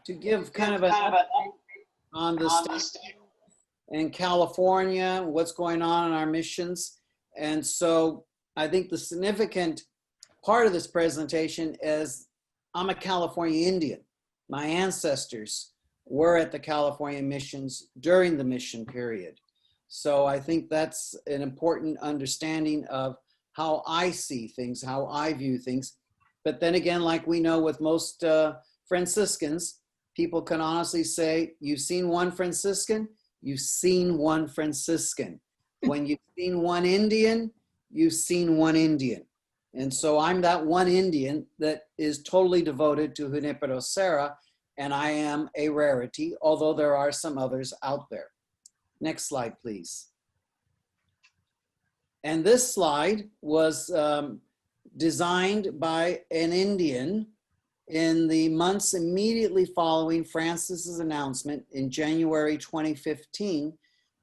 to give kind of an update on the state in California, what's going on in our missions. And so I think the significant part of this presentation is I'm a California Indian. My ancestors were at the California missions during the mission period. So I think that's an important understanding of how I see things, how I view things. But then again, like we know with most Franciscans, people can honestly say, you've seen one Franciscan, you've seen one Franciscan. When you've seen one Indian, you've seen one Indian. And so I'm that one Indian that is totally devoted to Junipero Serra, and I am a rarity, although there are some others out there. Next slide, please. And this slide was designed by an Indian in the months immediately following Francis's announcement in January 2015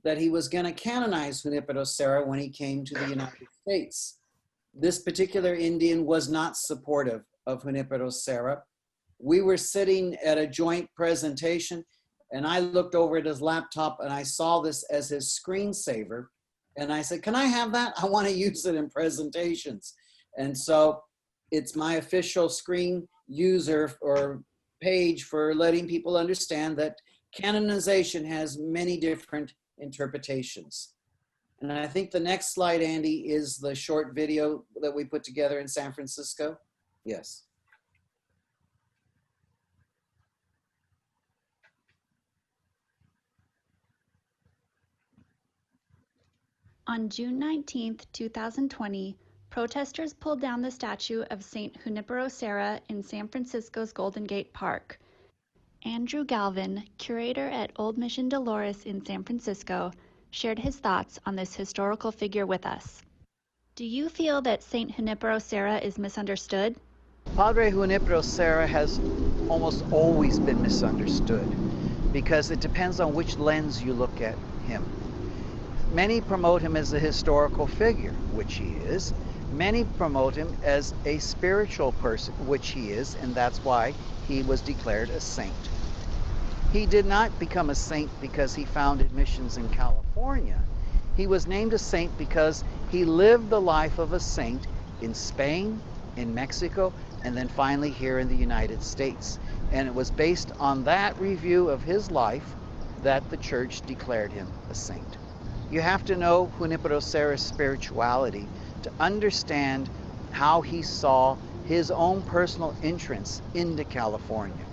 that he was going to canonize Junipero Serra when he came to the United States. This particular Indian was not supportive of Junipero Serra. We were sitting at a joint presentation and I looked over at his laptop and I saw this as his screensaver. And I said, can I have that? I want to use it in presentations. And so it's my official screen user or page for letting people understand that canonization has many different interpretations. And I think the next slide, Andy, is the short video that we put together in San Francisco. Yes. On June 19, 2020, protesters pulled down the statue of Saint Junipero Serra in San Francisco's Golden Gate Park. Andrew Galvan, curator at Old Mission Dolores in San Francisco, shared his thoughts on this historical figure with us. Do you feel that Saint Junipero Serra is misunderstood? Padre Junipero Serra has almost always been misunderstood because it depends on which lens you look at him. Many promote him as a historical figure, which he is. Many promote him as a spiritual person, which he is, and that's why he was declared a saint. He did not become a saint because he founded missions in California. He was named a saint because he lived the life of a saint in Spain, in Mexico, and then finally here in the United States. And it was based on that review of his life that the church declared him a saint. You have to know Junipero Serra's spirituality to understand how he saw his own personal entrance into California.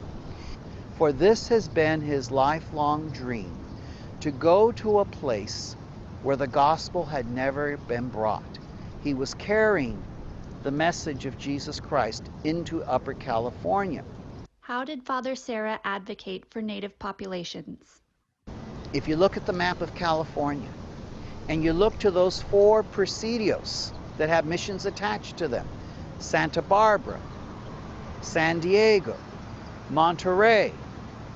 For this has been his lifelong dream, to go to a place where the gospel had never been brought. He was carrying the message of Jesus Christ into Upper California. How did Father Serra advocate for Native populations? If you look at the map of California, and you look to those 4 presidios that have missions attached to them, Santa Barbara, San Diego, Monterey,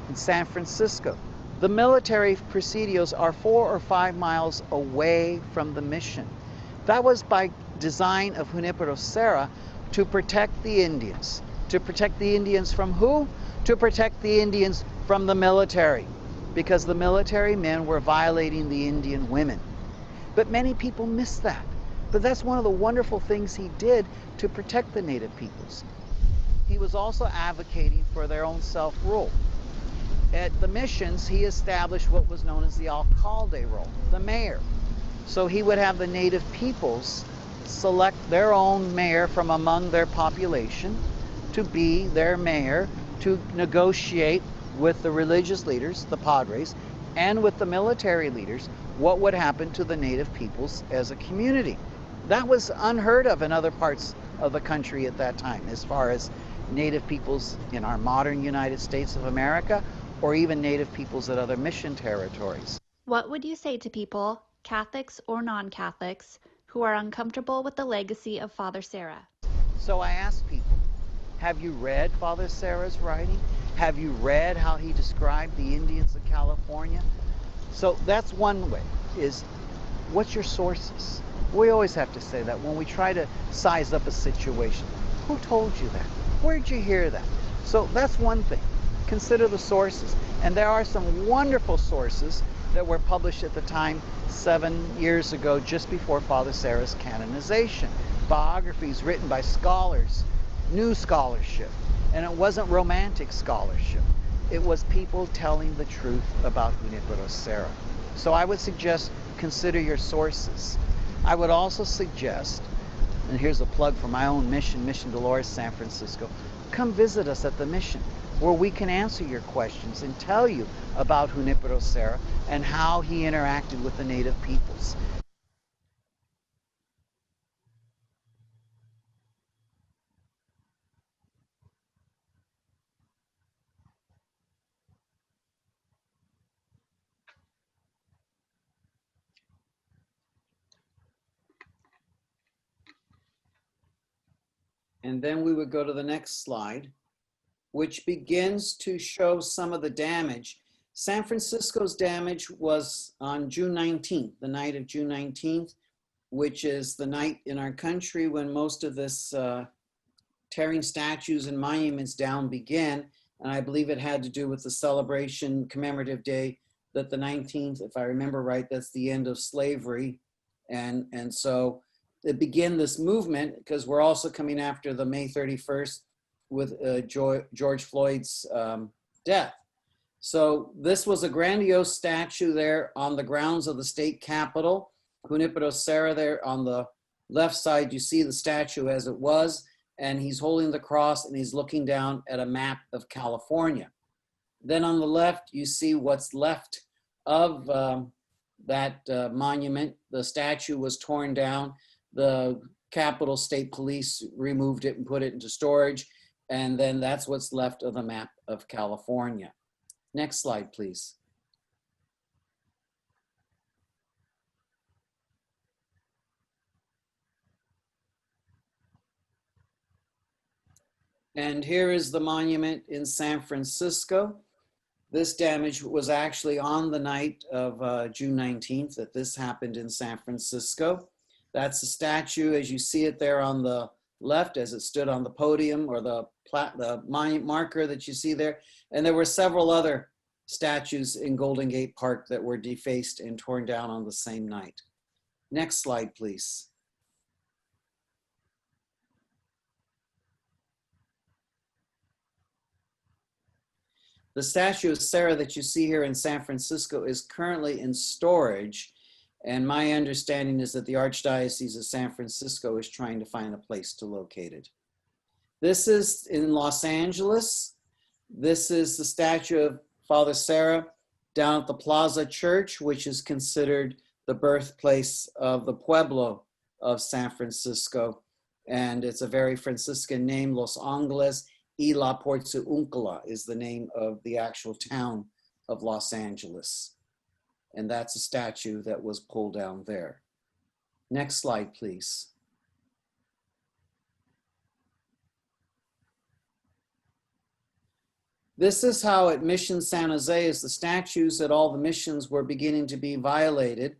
and San Francisco. The military presidios are 4 or 5 miles away from the mission. That was by design of Junipero Serra to protect the Indians. To protect the Indians from who? To protect the Indians from the military, because the military men were violating the Indian women. But many people miss that. But that's one of the wonderful things he did to protect the Native peoples. He was also advocating for their own self-rule. At the missions, he established what was known as the alcalde role, the mayor. So he would have the Native peoples select their own mayor from among their population to be their mayor, to negotiate with the religious leaders, the padres, and with the military leaders, what would happen to the Native peoples as a community. That was unheard of in other parts of the country at that time, as far as Native peoples in our modern United States of America, or even Native peoples at other mission territories. What would you say to people, Catholics or non-Catholics, who are uncomfortable with the legacy of Father Serra? So I ask people, have you read Father Serra's writing? Have you read how he described the Indians of California? So that's one way, is what's your sources? We always have to say that when we try to size up a situation. Who told you that? Where'd you hear that? So that's one thing. consider the sources. And there are some wonderful sources that were published at the time 7 years ago, just before Father Serra's canonization. Biographies written by scholars, new scholarship. And it wasn't romantic scholarship. It was people telling the truth about Junipero Serra. So I would suggest consider your sources. I would also suggest, and here's a plug for my own mission, Mission Dolores, San Francisco, come visit us at the mission, where we can answer your questions and tell you about Junipero Serra and how he interacted with the native peoples. And then we would go to the next slide, which begins to show some of the damage. San Francisco's damage was on June 19th, the night of June 19th, which is the night in our country when most of this tearing statues and monuments down began. And I believe it had to do with the celebration commemorative day that the 19th, if I remember right, that's the end of slavery. And so it began this movement, because we're also coming after the May 31st with George Floyd's death. So this was a grandiose statue there on the grounds of the state capitol. Junipero Serra there on the left side, you see the statue as it was, and he's holding the cross and he's looking down at a map of California. Then on the left, you see what's left of that monument. The statue was torn down. The Capitol State Police removed it and put it into storage. And then that's what's left of the map of California. Next slide, please. And here is the monument in San Francisco. This damage was actually on the night of June 19th that this happened in San Francisco. That's the statue as you see it there on the left as it stood on the podium, or the monument marker that you see there. And there were several other statues in Golden Gate Park that were defaced and torn down on the same night. Next slide, please. The statue of Serra that you see here in San Francisco is currently in storage. And my understanding is that the Archdiocese of San Francisco is trying to find a place to locate it. This is in Los Angeles. This is the statue of Father Serra down at the Plaza Church, which is considered the birthplace of the Pueblo of San Francisco. And it's a very Franciscan name, Los Angeles y la Porciúncula is the name of the actual town of Los Angeles. And that's a statue that was pulled down there. Next slide, please. This is how at Mission San Jose, as the statues at all the missions were beginning to be violated.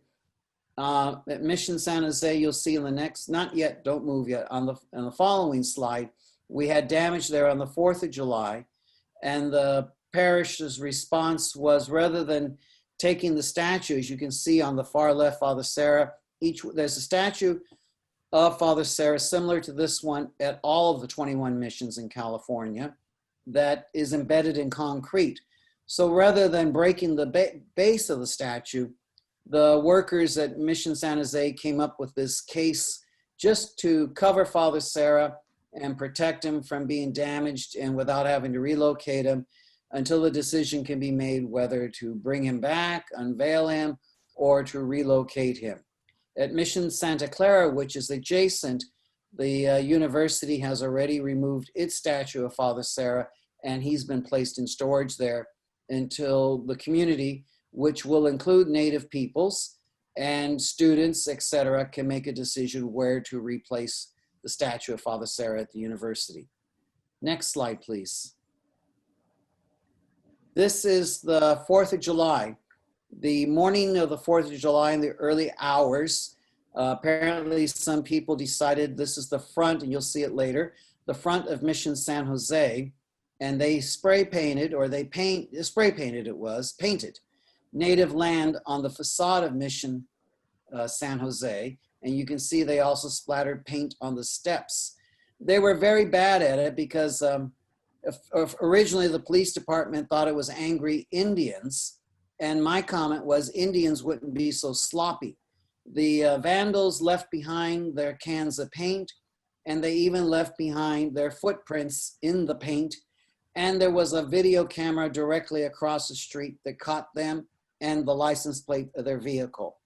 At Mission San Jose, you'll see in the next, not yet, don't move yet, on the following slide, we had damage there on the 4th of July. And the parish's response was, rather than taking the statue, as you can see on the far left, Father Serra, there's a statue of Father Serra similar to this one at all of the 21 missions in California that is embedded in concrete. So rather than breaking the base of the statue, the workers at Mission San Jose came up with this case just to cover Father Serra and protect him from being damaged and without having to relocate him until the decision can be made whether to bring him back, unveil him, or to relocate him. At Mission Santa Clara, which is adjacent, the university has already removed its statue of Father Serra, and he's been placed in storage there until the community, which will include native peoples and students, etc., can make a decision where to replace the statue of Father Serra at the university. Next slide, please. This is the 4th of July. The morning of the 4th of July in the early hours, apparently some people decided this is the front, and you'll see it later, the front of Mission San Jose. and they spray painted, or they spray painted painted native land on the facade of Mission San Jose. And you can see they also splattered paint on the steps. They were very bad at it because originally the police department thought it was angry Indians. And my comment was Indians wouldn't be so sloppy. The vandals left behind their cans of paint, and they even left behind their footprints in the paint. And there was a video camera directly across the street that caught them and the license plate of their vehicle.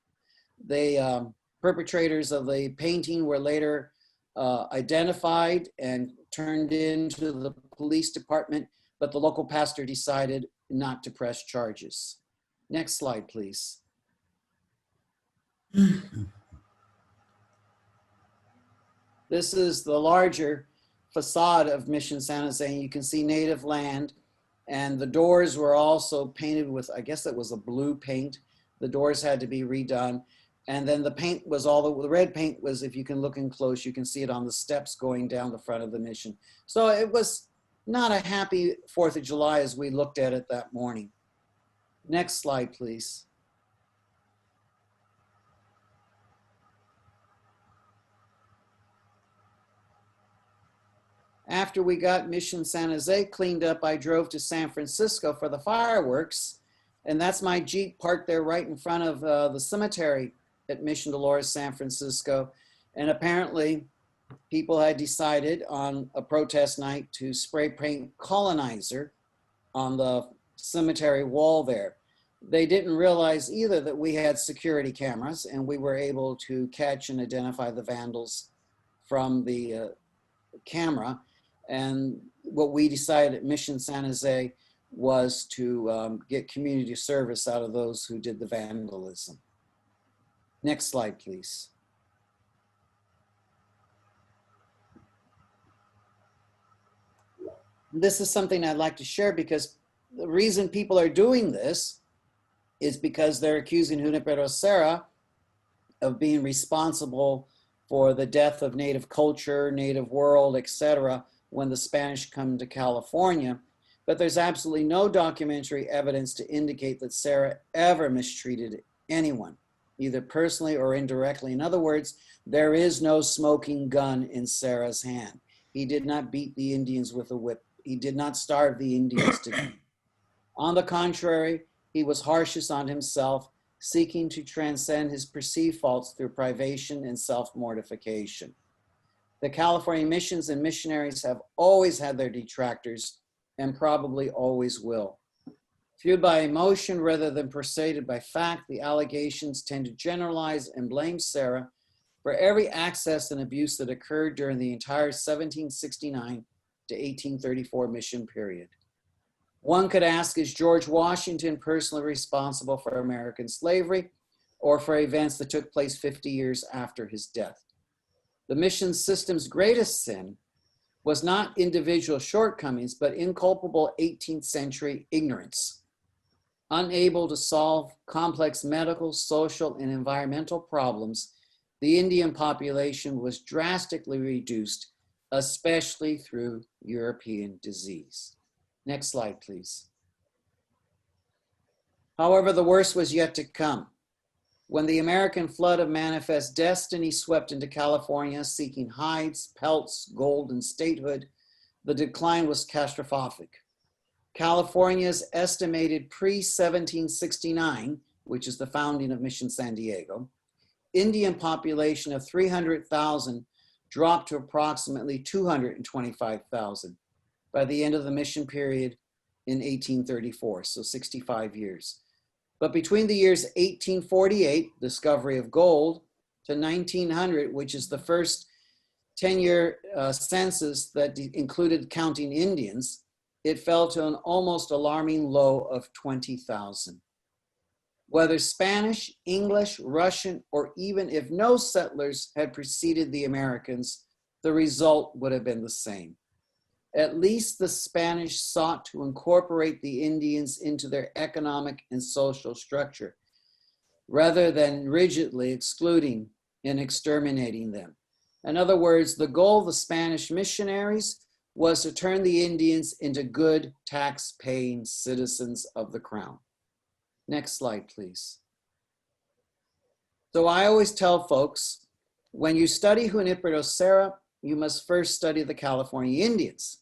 The perpetrators of the painting were later identified and turned into the police department, but the local pastor decided not to press charges. Next slide, please. This is the larger facade of Mission San Jose, and you can see native land, and the doors were also painted with, I guess it was a blue paint. The doors had to be redone. And then the paint was the red paint was, if you can look in close, you can see it on the steps going down the front of the mission. So it was not a happy 4th of July as we looked at it that morning. Next slide, please. After we got Mission San Jose cleaned up, I drove to San Francisco for the fireworks. And that's my Jeep parked there right in front of the cemetery at Mission Dolores, San Francisco. And apparently people had decided on a protest night to spray paint colonizer on the cemetery wall there. They didn't realize either that we had security cameras, and we were able to catch and identify the vandals from the camera. And what we decided at Mission San Jose was to get community service out of those who did the vandalism. Next slide, please. This is something I'd like to share because the reason people are doing this is because they're accusing Junipero Serra of being responsible for the death of native culture, native world, etc., when the Spanish come to California. But there's absolutely no documentary evidence to indicate that Serra ever mistreated anyone, either personally or indirectly. In other words, there is no smoking gun in Serra's hand. He did not beat the Indians with a whip. He did not starve the Indians to death. On the contrary, he was harshest on himself, seeking to transcend his perceived faults through privation and self-mortification. The California missions and missionaries have always had their detractors and probably always will. Fueled by emotion rather than persuaded by fact, the allegations tend to generalize and blame Serra for every excess and abuse that occurred during the entire 1769 to 1834 mission period. One could ask, is George Washington personally responsible for American slavery or for events that took place 50 years after his death? The mission system's greatest sin was not individual shortcomings, but inculpable 18th century ignorance. Unable to solve complex medical, social, and environmental problems, the Indian population was drastically reduced, especially through European disease. Next slide, please. However, the worst was yet to come. When the American flood of manifest destiny swept into California seeking hides, pelts, gold, and statehood, the decline was catastrophic. California's estimated pre-1769, which is the founding of Mission San Diego, Indian population of 300,000 dropped to approximately 225,000 by the end of the mission period in 1834, so 65 years. But between the years 1848, discovery of gold, to 1900, which is the first 10-year census that included counting Indians, it fell to an almost alarming low of 20,000. Whether Spanish, English, Russian, or even if no settlers had preceded the Americans, the result would have been the same. At least the Spanish sought to incorporate the Indians into their economic and social structure, rather than rigidly excluding and exterminating them. In other words, the goal of the Spanish missionaries was to turn the Indians into good tax-paying citizens of the crown. Next slide, please. So I always tell folks, when you study Junipero Serra, you must first study the California Indians.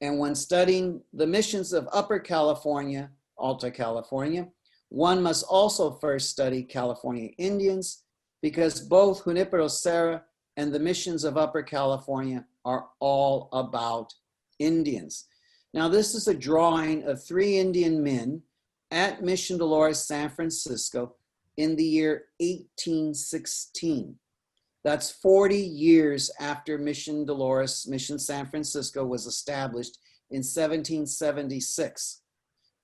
And when studying the missions of Upper California, Alta California, one must also first study California Indians, because both Junipero Serra and the missions of Upper California are all about Indians. Now, this is a drawing of 3 Indian men at Mission Dolores, San Francisco in the year 1816. That's 40 years after Mission Dolores, Mission San Francisco was established in 1776.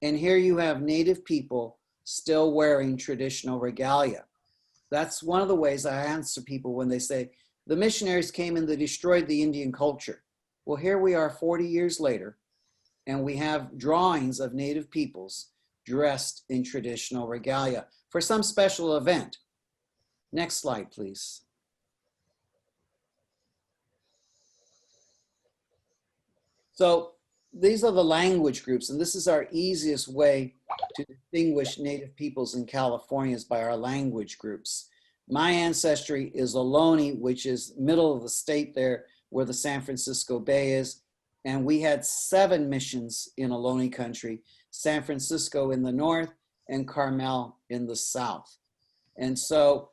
And here you have Native people still wearing traditional regalia. That's one of the ways I answer people when they say, the missionaries came and they destroyed the Indian culture. Well, here we are 40 years later, and we have drawings of Native peoples dressed in traditional regalia for some special event. Next slide, please. So these are the language groups, and this is our easiest way to distinguish Native peoples in California is by our language groups. My ancestry is Ohlone, which is middle of the state there where the San Francisco Bay is. And we had 7 missions in Ohlone country, San Francisco in the north and Carmel in the south. And so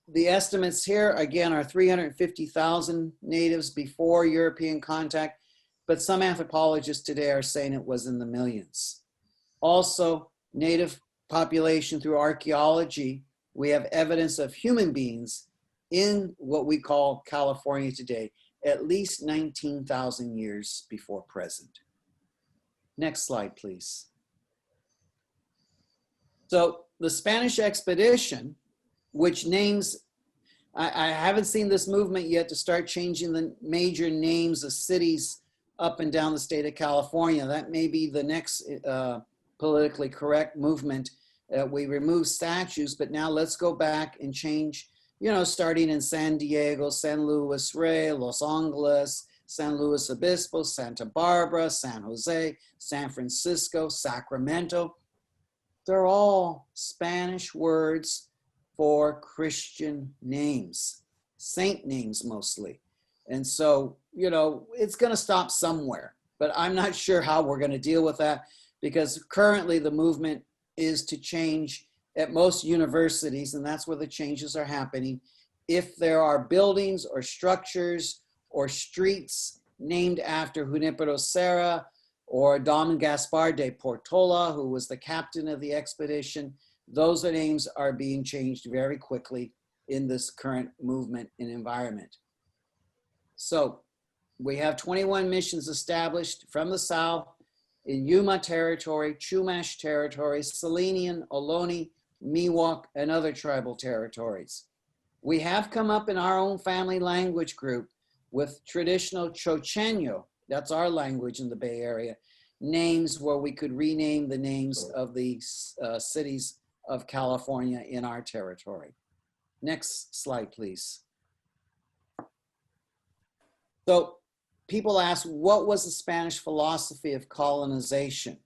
the estimates here, again, are 350,000 natives before European contact, but some anthropologists today are saying it was in the millions. Also, native population through archaeology, we have evidence of human beings in what we call California today, at least 19,000 years before present. Next slide, please. So the Spanish expedition, which names, I haven't seen this movement yet to start changing the major names of cities up and down the state of California. That may be the next politically correct movement. We remove statues, but now let's go back and change, you know, starting in San Diego, San Luis Rey, Los Angeles, San Luis Obispo, Santa Barbara, San Jose, San Francisco, Sacramento. They're all Spanish words for Christian names, saint names mostly. And so, you know, it's going to stop somewhere, but I'm not sure how we're going to deal with that, because currently the movement is to change at most universities, and that's where the changes are happening. If there are buildings or structures or streets named after Junipero Serra or Don Gaspar de Portola, who was the captain of the expedition, those names are being changed very quickly in this current movement and environment. So we have 21 missions established from the south in Yuma territory, Chumash territory, Selenian, Ohlone, Miwok, and other tribal territories. We have come up in our own family language group with traditional Chochenyo, that's our language in the Bay Area, names where we could rename the names of the cities of California in our territory. Next slide, please. So people ask, what was the Spanish philosophy of colonization?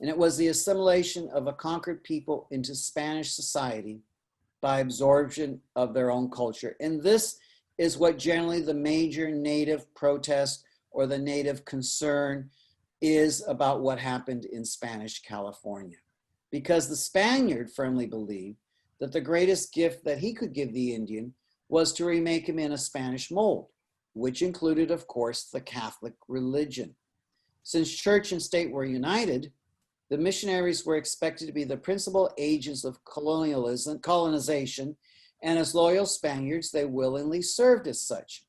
And it was the assimilation of a conquered people into Spanish society by absorption of their own culture. And this is what generally the major native protest or the native concern is about what happened in Spanish California. Because the Spaniard firmly believed that the greatest gift that he could give the Indian was to remake him in a Spanish mold, which included, of course, the Catholic religion. Since church and state were united, the missionaries were expected to be the principal agents of colonization, and as loyal Spaniards, they willingly served as such,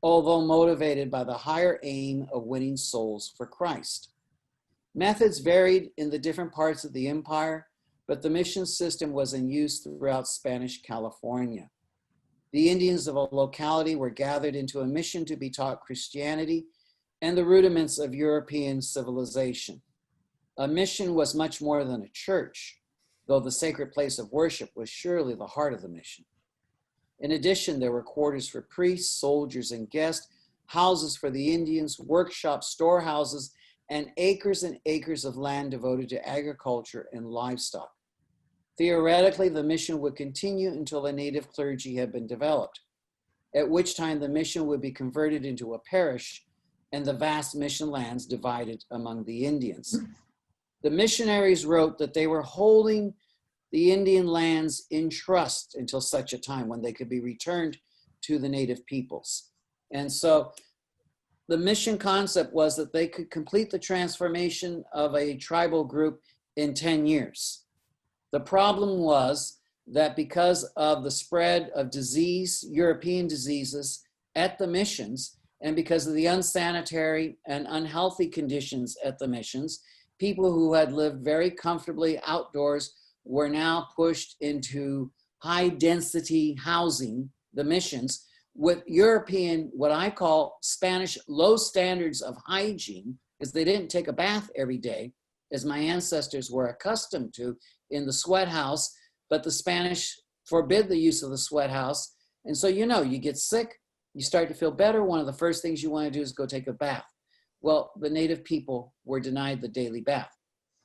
although motivated by the higher aim of winning souls for Christ. Methods varied in the different parts of the empire, but the mission system was in use throughout Spanish California. The Indians of a locality were gathered into a mission to be taught Christianity and the rudiments of European civilization. A mission was much more than a church, though the sacred place of worship was surely the heart of the mission. In addition, there were quarters for priests, soldiers, and guests houses for the Indians, workshops, storehouses, and acres of land devoted to agriculture and livestock. Theoretically, the mission would continue until the native clergy had been developed, at which time the mission would be converted into a parish and the vast mission lands divided among the Indians. The missionaries wrote that they were holding the Indian lands in trust until such a time when they could be returned to the native peoples. And so the mission concept was that they could complete the transformation of a tribal group in 10 years. The problem was that because of the spread of disease, European diseases at the missions, and because of the unsanitary and unhealthy conditions at the missions, people who had lived very comfortably outdoors were now pushed into high density housing, the missions, with European, what I call Spanish low standards of hygiene, because they didn't take a bath every day, as my ancestors were accustomed to in the sweat house, but the Spanish forbid the use of the sweat house. And so, you know, you get sick, you start to feel better, one of the first things you want to do is go take a bath. Well, the native people were denied the daily bath.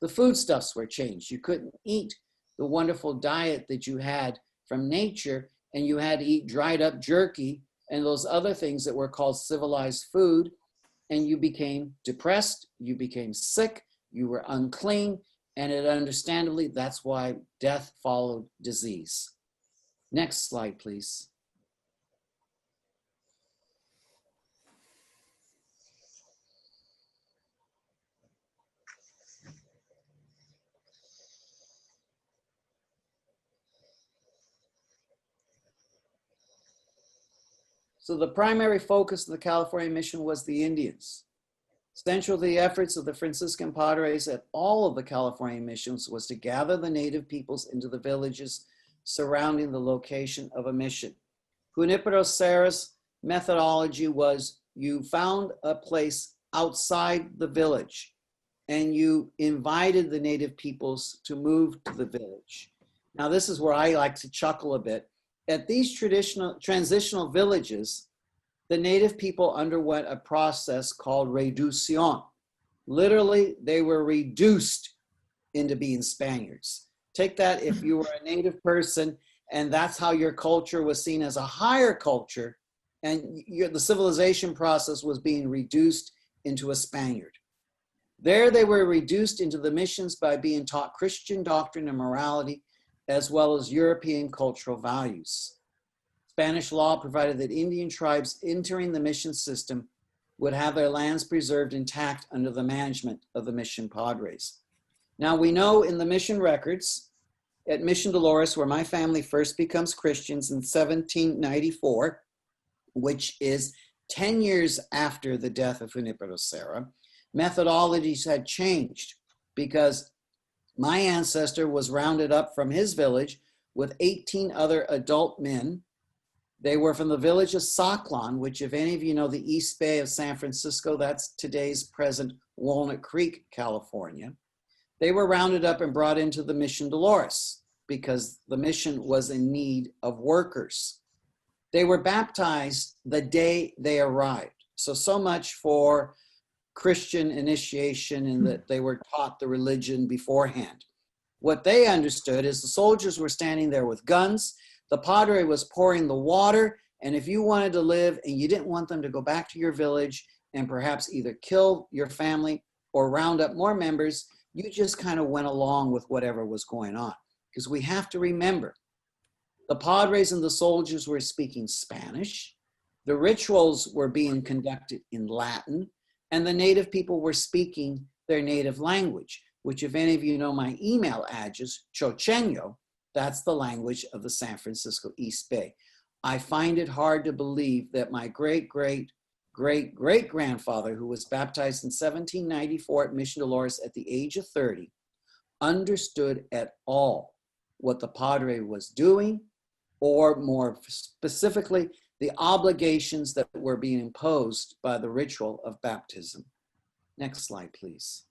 The foodstuffs were changed. You couldn't eat the wonderful diet that you had from nature, and you had to eat dried up jerky and those other things that were called civilized food, and you became depressed, you became sick, you were unclean, and understandably, that's why death followed disease. Next slide, please. So the primary focus of the California mission was the Indians. Central to the efforts of the Franciscan Padres at all of the California missions was to gather the native peoples into the villages surrounding the location of a mission. Junipero Serra's methodology was you found a place outside the village and you invited the native peoples to move to the village. Now this is where I like to chuckle a bit. At these transitional villages, the native people underwent a process called reducción. Literally, they were reduced into being Spaniards. Take that if you were a native person and that's how your culture was seen as a higher culture, and the civilization process was being reduced into a Spaniard. There they were reduced into the missions by being taught Christian doctrine and morality, as well as European cultural values. Spanish law provided that Indian tribes entering the mission system would have their lands preserved intact under the management of the mission padres. Now we know in the mission records at Mission Dolores, where my family first becomes Christians in 1794, which is 10 years after the death of Junipero Serra, methodologies had changed because my ancestor was rounded up from his village with 18 other adult men. They were from the village of Saclan, which if any of you know the East Bay of San Francisco, that's today's present Walnut Creek, California. They were rounded up and brought into the Mission Dolores because the mission was in need of workers. They were baptized the day they arrived. So much for Christian initiation and that they were taught the religion beforehand. What they understood is the soldiers were standing there with guns, the padre was pouring the water, and if you wanted to live and you didn't want them to go back to your village and perhaps either kill your family or round up more members, you just kind of went along with whatever was going on. Because we have to remember, the padres and the soldiers were speaking Spanish, the rituals were being conducted in Latin, and the native people were speaking their native language, which if any of you know my email address, Chocheño, that's the language of the San Francisco East Bay. I find it hard to believe that my great-great-great-great-grandfather, who was baptized in 1794 at Mission Dolores at the age of 30, understood at all what the padre was doing, or more specifically, the obligations that were being imposed by the ritual of baptism. Next slide, please.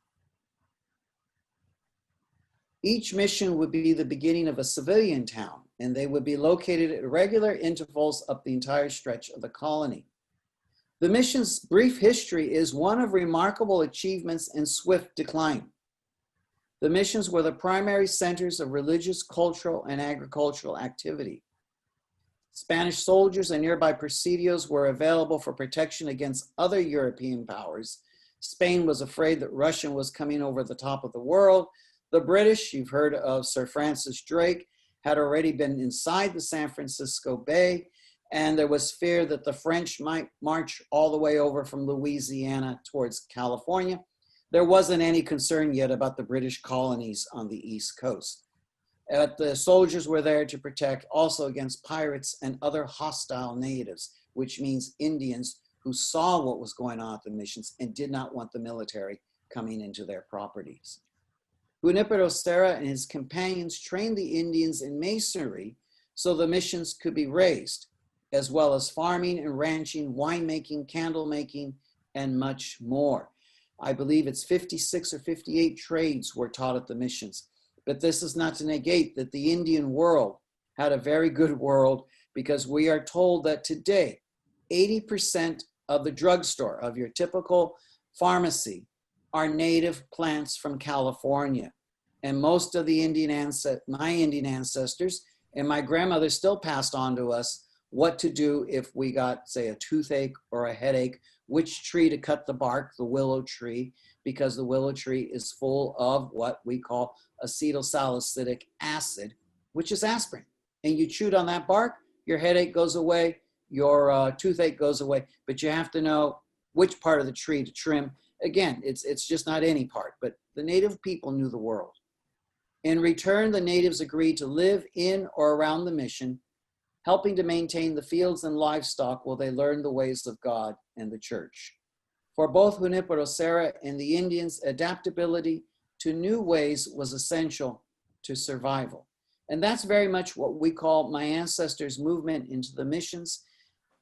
Each mission would be the beginning of a civilian town, and they would be located at regular intervals up the entire stretch of the colony. The mission's brief history is one of remarkable achievements and swift decline. The missions were the primary centers of religious, cultural, and agricultural activity. Spanish soldiers and nearby presidios were available for protection against other European powers. Spain was afraid that Russia was coming over the top of the world. The British, you've heard of Sir Francis Drake, had already been inside the San Francisco Bay, and there was fear that the French might march all the way over from Louisiana towards California. There wasn't any concern yet about the British colonies on the East Coast. The soldiers were there to protect also against pirates and other hostile natives, which means Indians who saw what was going on at the missions and did not want the military coming into their properties. Junipero Serra and his companions trained the Indians in masonry so the missions could be raised, as well as farming and ranching, winemaking, candle making, and much more. I believe it's 56 or 58 trades were taught at the missions. But this is not to negate that the Indian world had a very good world, because we are told that today, 80% of the drugstore, of your typical pharmacy, are native plants from California. And most of the my Indian ancestors and my grandmother still passed on to us what to do if we got, say, a toothache or a headache, which tree to cut the bark, the willow tree, because the willow tree is full of what we call acetylsalicylic acid, which is aspirin. And you chewed on that bark, your headache goes away, your toothache goes away, but you have to know which part of the tree to trim. Again, it's just not any part, but the native people knew the world. In return, the natives agreed to live in or around the mission, helping to maintain the fields and livestock while they learned the ways of God and the church. For both Junipero Serra and the Indians, adaptability to new ways was essential to survival. And that's very much what we call my ancestors' movement into the missions.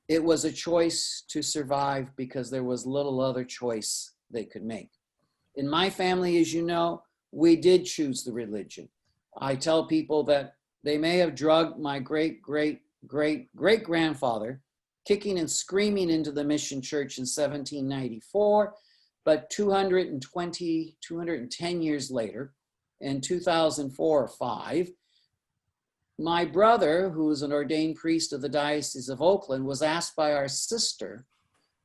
It was a choice to survive because there was little other choice they could make. In my family, as you know, we did choose the religion. I tell people that they may have drugged my great-great-great-great-grandfather kicking and screaming into the mission church in 1794, but 210 years later, in 2004 or 5, my brother, who was an ordained priest of the Diocese of Oakland, was asked by our sister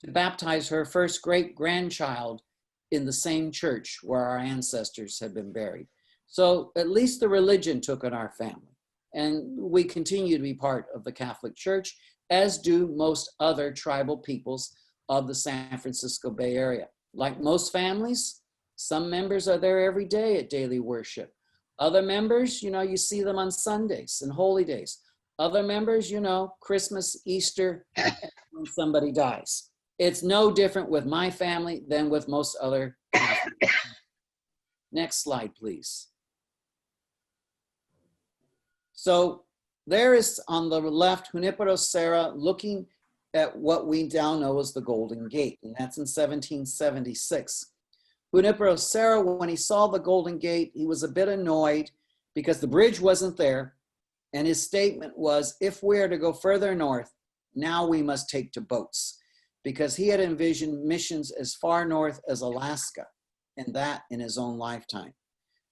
to baptize her first great-grandchild in the same church where our ancestors had been buried. So at least the religion took in our family. And we continue to be part of the Catholic Church, as do most other tribal peoples of the San Francisco Bay Area. Like most families, some members are there every day at daily worship. Other members, you see them on Sundays and holy days. Other members, Christmas, Easter, when somebody dies. It's no different with my family than with most other families. Next slide, please. So there is on the left, Junipero Serra looking at what we now know as the Golden Gate, and that's in 1776. Junipero Serra, when he saw the Golden Gate, he was a bit annoyed because the bridge wasn't there, and his statement was, if we are to go further north, now we must take to boats, because he had envisioned missions as far north as Alaska, and that in his own lifetime.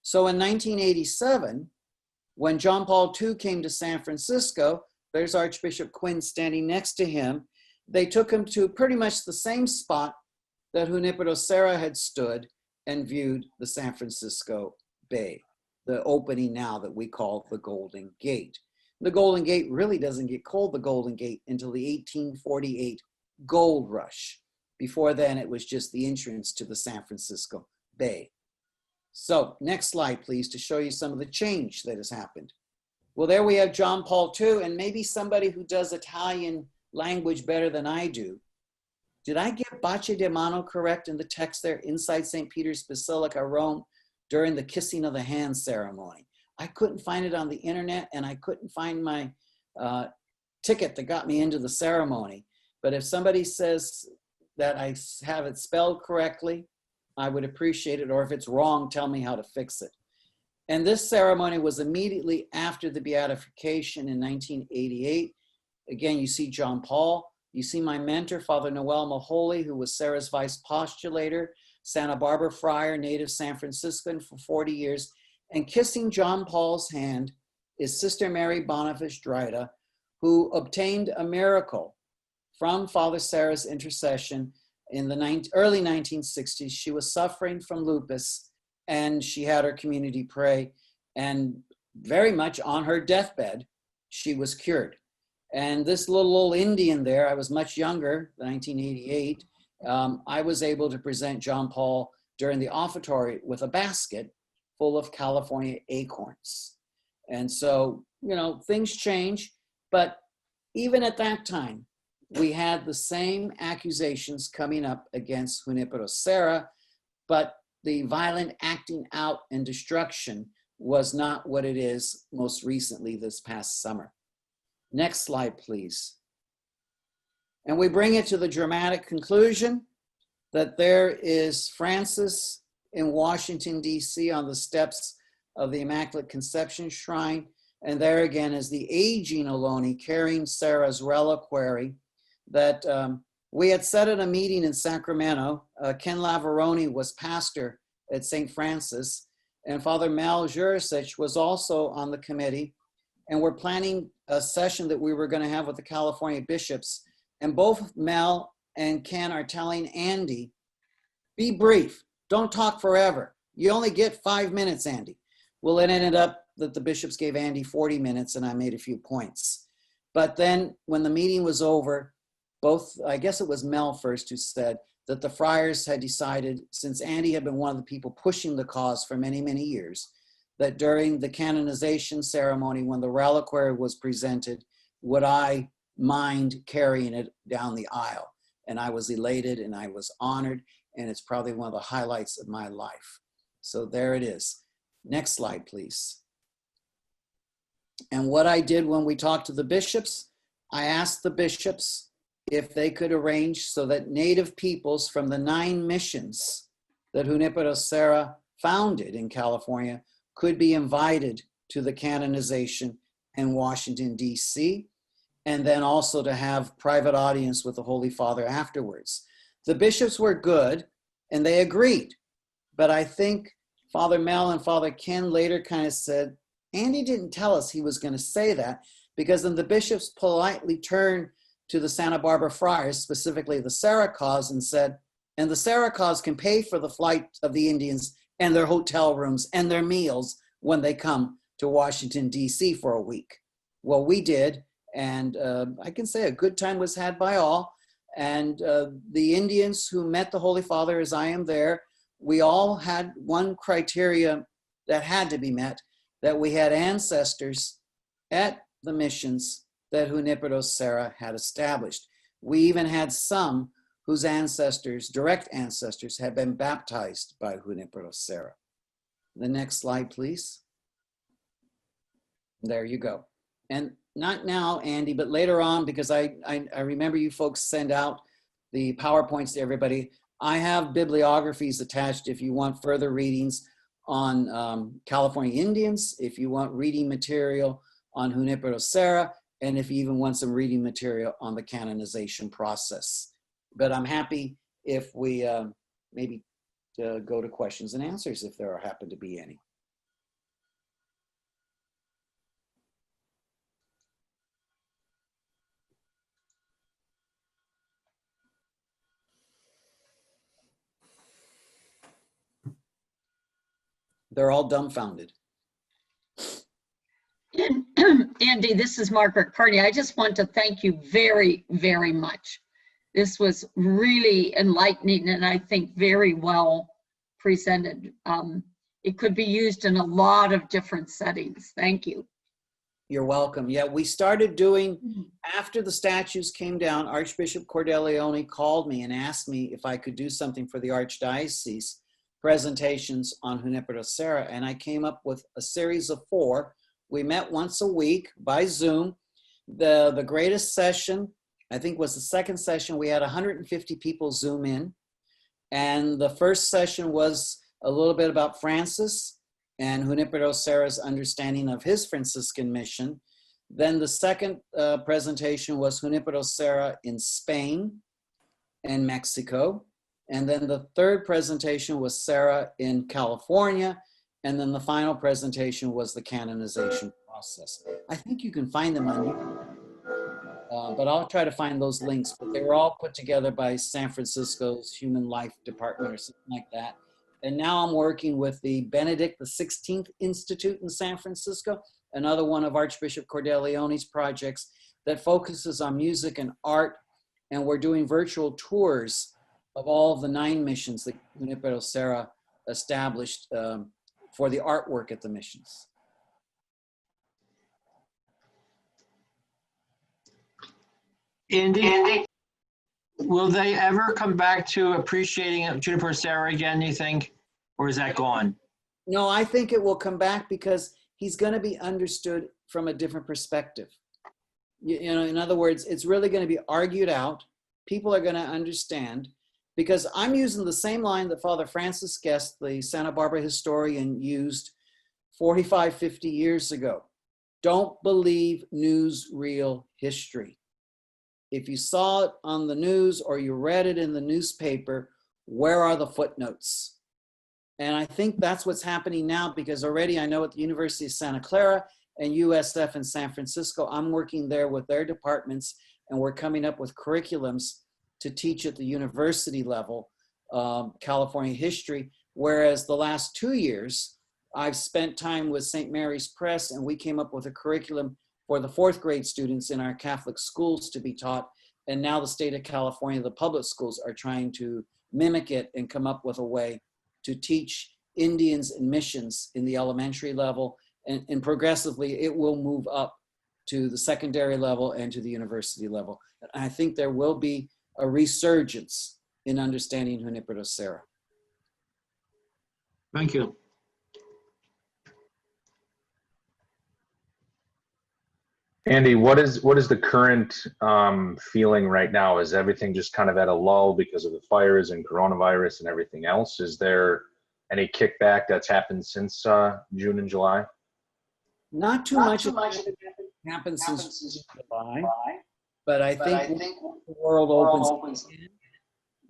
So in 1987, when John Paul II came to San Francisco, there's Archbishop Quinn standing next to him. They took him to pretty much the same spot that Junipero Serra had stood and viewed the San Francisco Bay, the opening now that we call the Golden Gate. The Golden Gate really doesn't get called the Golden Gate until the 1848 gold rush. Before then, it was just the entrance to the San Francisco Bay. So next slide, please, to show you some of the change that has happened. Well, there we have John Paul II, and maybe somebody who does Italian language better than I do. Did I get Baci di Mano correct in the text there inside St. Peter's Basilica, Rome, during the kissing of the hand ceremony? I couldn't find it on the internet, and I couldn't find my ticket that got me into the ceremony. But if somebody says that I have it spelled correctly, I would appreciate it, or if it's wrong, tell me how to fix it. And this ceremony was immediately after the beatification in 1988. Again, you see John Paul You see my mentor, Father Noel Maholi, who was Sarah's vice postulator, Santa Barbara friar, native San Franciscan for 40 years. And kissing John Paul's hand is Sister Mary Boniface Drida, who obtained a miracle from Father Sarah's intercession in the early 1960s. She was suffering from lupus, and she had her community pray, and very much on her deathbed, she was cured. And this little old Indian there, I was much younger, 1988, I was able to present John Paul during the offertory with a basket full of California acorns. And so, you know, things change, but even at that time, we had the same accusations coming up against Junipero Serra, but the violent acting out and destruction was not what it is most recently this past summer. Next slide, please. And we bring it to the dramatic conclusion that there is Francis in Washington, D.C. on the steps of the Immaculate Conception Shrine. And there again is the aging Ohlone carrying Sarah's reliquary that we had said at a meeting in Sacramento. Ken Lavaroni was pastor at St. Francis, and Father Mel Jurisic was also on the committee. And we're planning a session that we were going to have with the California bishops. And both Mel and Ken are telling Andy, be brief, don't talk forever. You only get 5 minutes, Andy. Well, it ended up that the bishops gave Andy 40 minutes and I made a few points. But then when the meeting was over, I guess it was Mel first who said that the friars had decided, since Andy had been one of the people pushing the cause for many, many years, that during the canonization ceremony, when the reliquary was presented, would I mind carrying it down the aisle? And I was elated and I was honored, and it's probably one of the highlights of my life. So there it is. Next slide, please. And what I did when we talked to the bishops, I asked the bishops if they could arrange so that native peoples from the 9 missions that Junipero Serra founded in California could be invited to the canonization in Washington, D.C., and then also to have private audience with the Holy Father afterwards. The bishops were good, and they agreed. But I think Father Mel and Father Ken later kind of said, Andy didn't tell us he was going to say that, because then the bishops politely turned to the Santa Barbara friars, specifically the Serra cause, and said, and the Serra cause can pay for the flight of the Indians and their hotel rooms and their meals when they come to Washington, D.C. for a week. Well, we did, and I can say a good time was had by all. And the Indians who met the Holy Father, as I am there, we all had one criteria that had to be met, that we had ancestors at the missions that Junipero Serra had established. We even had some whose ancestors, direct ancestors, had been baptized by Junipero Serra. The next slide, please. There you go. And not now, Andy, but later on, because I remember you folks send out the PowerPoints to everybody. I have bibliographies attached if you want further readings on California Indians, if you want reading material on Junipero Serra, and if you even want some reading material on the canonization process. But I'm happy if we maybe go to questions and answers if there happen to be any. They're all dumbfounded. Andy, this is Margaret Carney. I just want to thank you very, very much. This was really enlightening and I think very well presented. It could be used in a lot of different settings. Thank you. You're welcome. Yeah, we started doing, after the statues came down, Archbishop Cordeleone called me and asked me if I could do something for the Archdiocese, presentations on Junipero Serra, and I came up with a series of 4. We met once a week by Zoom. The greatest session, I think, was the second session. We had 150 people Zoom in. And the first session was a little bit about Francis and Junipero Serra's understanding of his Franciscan mission. Then the second presentation was Junipero Serra in Spain and Mexico. And then the third presentation was Serra in California. And then the final presentation was the canonization process. I think you can find them on YouTube, but I'll try to find those links. But they were all put together by San Francisco's Human Life Department or something like that. And now I'm working with the Benedict XVI Institute in San Francisco, another one of Archbishop Cordeleone's projects that focuses on music and art. And we're doing virtual tours of all of the 9 missions that Junipero Serra established for the artwork at the missions. Andy, will they ever come back to appreciating Junipero Serra again, you think? Or is that gone? No, I think it will come back because he's going to be understood from a different perspective. You know, in other words, it's really going to be argued out. People are going to understand, because I'm using the same line that Father Francis Guest, the Santa Barbara historian, used 45, 50 years ago. Don't believe newsreel history. If you saw it on the news or you read it in the newspaper, where are the footnotes? And I think that's what's happening now, because already I know at the University of Santa Clara and USF in San Francisco, I'm working there with their departments, and we're coming up with curriculums to teach at the university level, California history. Whereas the last 2 years, I've spent time with St. Mary's Press, and we came up with a curriculum for the 4th grade students in our Catholic schools to be taught. And now the state of California, the public schools, are trying to mimic it and come up with a way to teach Indians and missions in the elementary level. And progressively, it will move up to the secondary level and to the university level. And I think there will be a resurgence in understanding Junipero Serra. Thank you. Andy, what is the current feeling right now? Is everything just kind of at a lull because of the fires and coronavirus and everything else? Is there any kickback that's happened since June and July? Not too much happened since July, but I think the world opens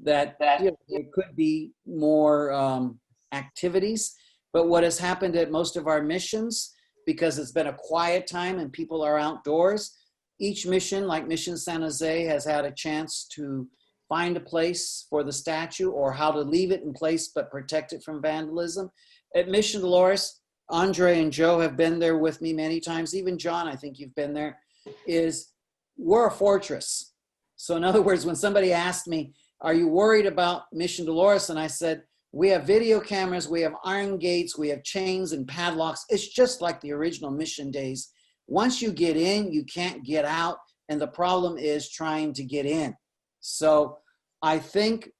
that you know, there could be more activities. But what has happened at most of our missions, because it's been a quiet time and people are outdoors, each mission, like Mission San Jose, has had a chance to find a place for the statue or how to leave it in place but protect it from vandalism. At Mission Dolores, Andre and Joe have been there with me many times. Even John, I think you've been there. We're a fortress. So in other words, when somebody asked me, are you worried about Mission Dolores? And I said, we have video cameras, we have iron gates, we have chains and padlocks. It's just like the original mission days. Once you get in, you can't get out. And the problem is trying to get in. So I think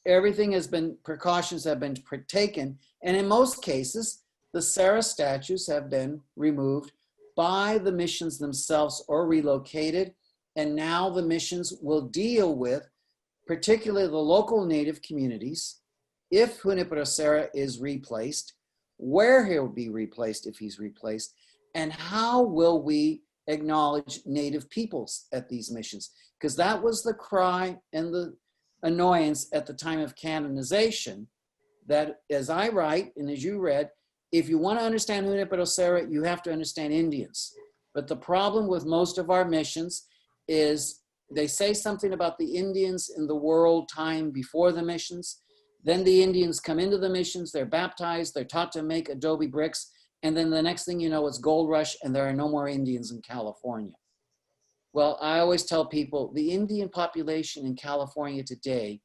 precautions have been taken. And in most cases, the Serra statues have been removed by the missions themselves or relocated. And now the missions will deal with, particularly the local Native communities, if Junipero Serra is replaced, where he'll be replaced if he's replaced, and how will we acknowledge Native peoples at these missions? Because that was the cry and the annoyance at the time of canonization, that as I write and as you read, if you want to understand Junipero Serra, you have to understand Indians. But the problem with most of our missions is they say something about the Indians in the world time before the missions. Then the Indians come into the missions, they're baptized, they're taught to make adobe bricks, and then the next thing you know, it's gold rush and there are no more Indians in California. Well, I always tell people the Indian population in California today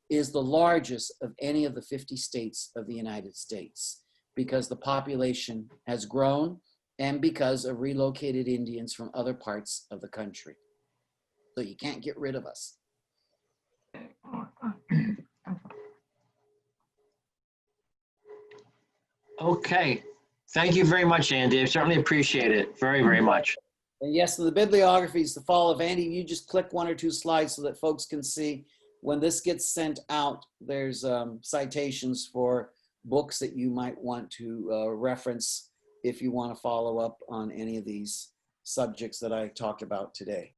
is the largest of any of the 50 states of the United States, because the population has grown and because of relocated Indians from other parts of the country. So you can't get rid of us. Okay. Thank you very much, Andy. I certainly appreciate it very, very much. And yes, in the bibliographies, the fall of Andy, you just click 1 or 2 slides so that folks can see when this gets sent out, there's citations for books that you might want to reference if you want to follow up on any of these subjects that I talked about today.